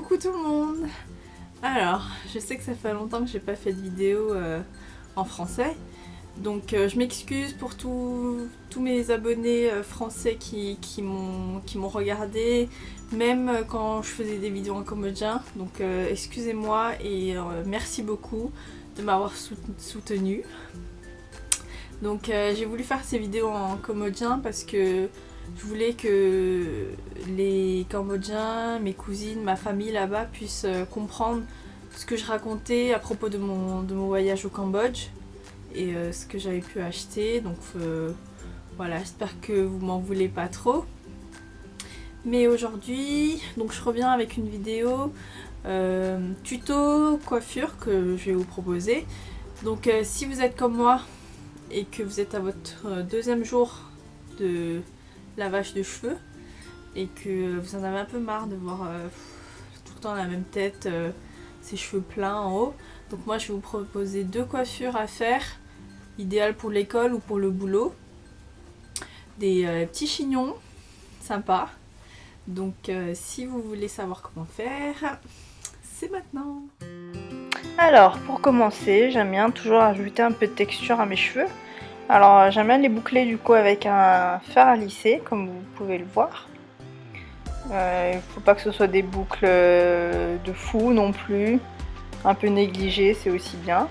Coucou tout le monde. Alors, je sais que ça fait longtemps que j'ai pas fait de vidéo en français, donc je m'excuse pour tous mes abonnés français qui m'ont regardé, même quand je faisais des vidéos en cambodgien, donc excusez-moi et merci beaucoup de m'avoir soutenu. Donc j'ai voulu faire ces vidéos en cambodgien parce que je voulais que les Cambodgiens, mes cousines, ma famille là-bas puissent comprendre ce que je racontais à propos de mon voyage au Cambodge et ce que j'avais pu acheter. Donc voilà, j'espère que vous m'en voulez pas trop. Mais aujourd'hui, donc je reviens avec une vidéo tuto coiffure que je vais vous proposer. Donc si vous êtes comme moi et que vous êtes à votre deuxième jour de lavage de cheveux et que vous en avez un peu marre de voir tout le temps la même tête, ses cheveux pleins en haut, donc moi je vais vous proposer deux coiffures à faire, idéales pour l'école ou pour le boulot, des petits chignons sympas. Donc si vous voulez savoir comment faire, c'est maintenant. Alors pour commencer, j'aime bien toujours ajouter un peu de texture à mes cheveux. Alors j'aime bien les boucler du coup avec un fer à lisser, comme vous pouvez le voir. Il ne faut pas que ce soit des boucles de fou non plus, un peu négligées, c'est aussi bien.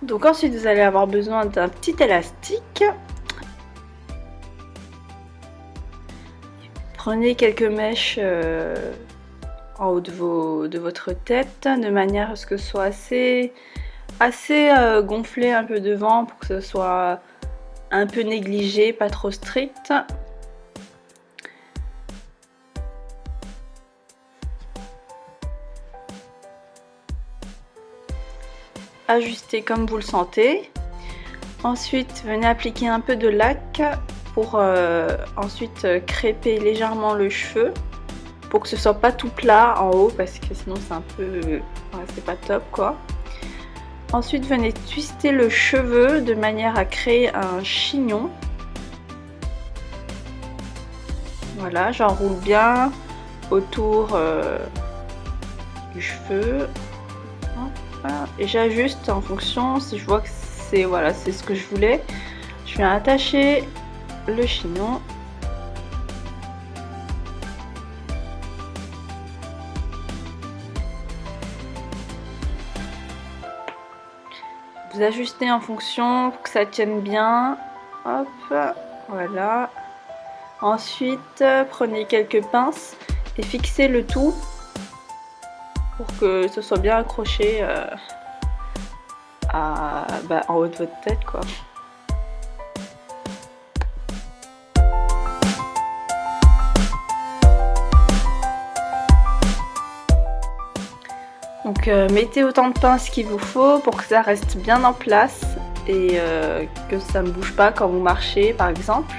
Donc ensuite vous allez avoir besoin d'un petit élastique. Prenez quelques mèches en haut de votre tête, de manière à ce que ce soit assez gonflé un peu devant pour que ce soit un peu négligé, pas trop strict. Ajustez comme vous le sentez. Ensuite, venez appliquer un peu de lac pour ensuite crêper légèrement le cheveu, pour que ce soit pas tout plat en haut, parce que sinon c'est un peu... ouais, c'est pas top quoi. Ensuite venez twister le cheveu de manière à créer un chignon. Voilà, j'enroule bien autour du cheveu. Voilà. Et j'ajuste en fonction, si je vois que c'est voilà, c'est ce que je voulais. Je viens attacher le chignon. Vous ajustez en fonction pour que ça tienne bien. Hop, voilà. Ensuite, prenez quelques pinces et fixez le tout pour que ce soit bien accroché en haut de votre tête, quoi. Donc mettez autant de pinces qu'il vous faut pour que ça reste bien en place et que ça ne bouge pas quand vous marchez par exemple.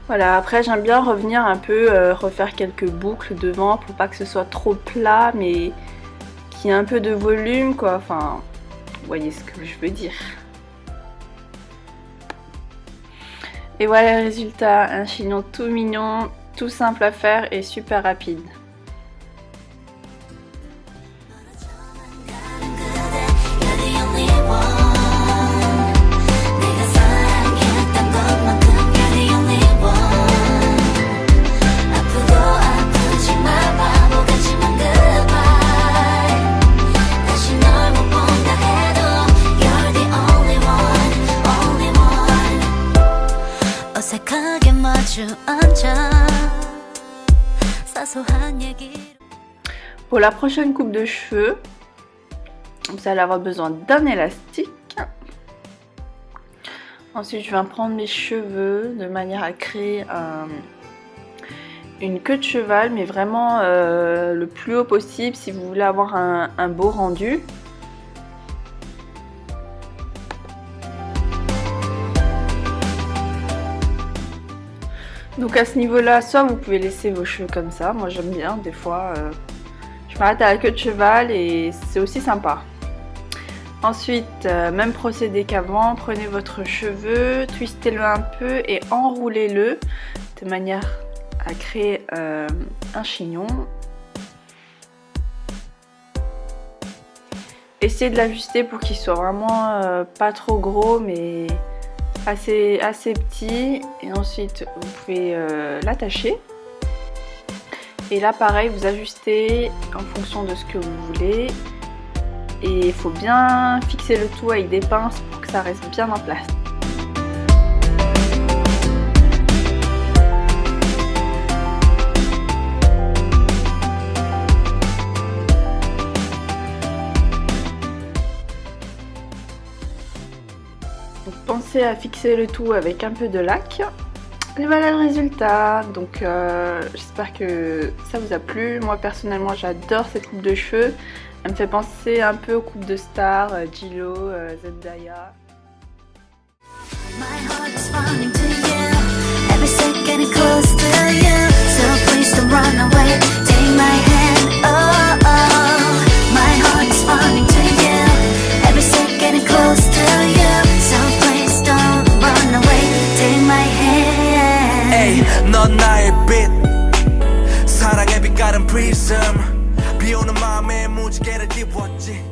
Voilà, après j'aime bien revenir un peu, refaire quelques boucles devant pour pas que ce soit trop plat mais qu'il y ait un peu de volume quoi, enfin vous voyez ce que je veux dire. Et voilà le résultat, un chignon tout mignon, tout simple à faire et super rapide. Pour la prochaine coupe de cheveux, vous allez avoir besoin d'un élastique. Ensuite, je vais prendre mes cheveux de manière à créer une queue de cheval, mais vraiment le plus haut possible si vous voulez avoir un beau rendu. Donc à ce niveau-là, soit vous pouvez laisser vos cheveux comme ça, moi j'aime bien, des fois je m'arrête à la queue de cheval et c'est aussi sympa. Ensuite, même procédé qu'avant, prenez votre cheveu, twistez-le un peu et enroulez-le de manière à créer un chignon. Essayez de l'ajuster pour qu'il soit vraiment pas trop gros mais assez petit, et ensuite vous pouvez l'attacher. Et là pareil, vous ajustez en fonction de ce que vous voulez. Et il faut bien fixer le tout avec des pinces pour que ça reste bien en place. Donc pensez à fixer le tout avec un peu de lac. Et voilà le résultat. Donc j'espère que ça vous a plu. Moi personnellement j'adore cette coupe de cheveux. Elle me fait penser un peu aux coupes de stars, J.Lo, Zendaya. 넌 나의 빛 사랑의 빛깔은 prism 비 오는 마음에 무지개를 띄웠지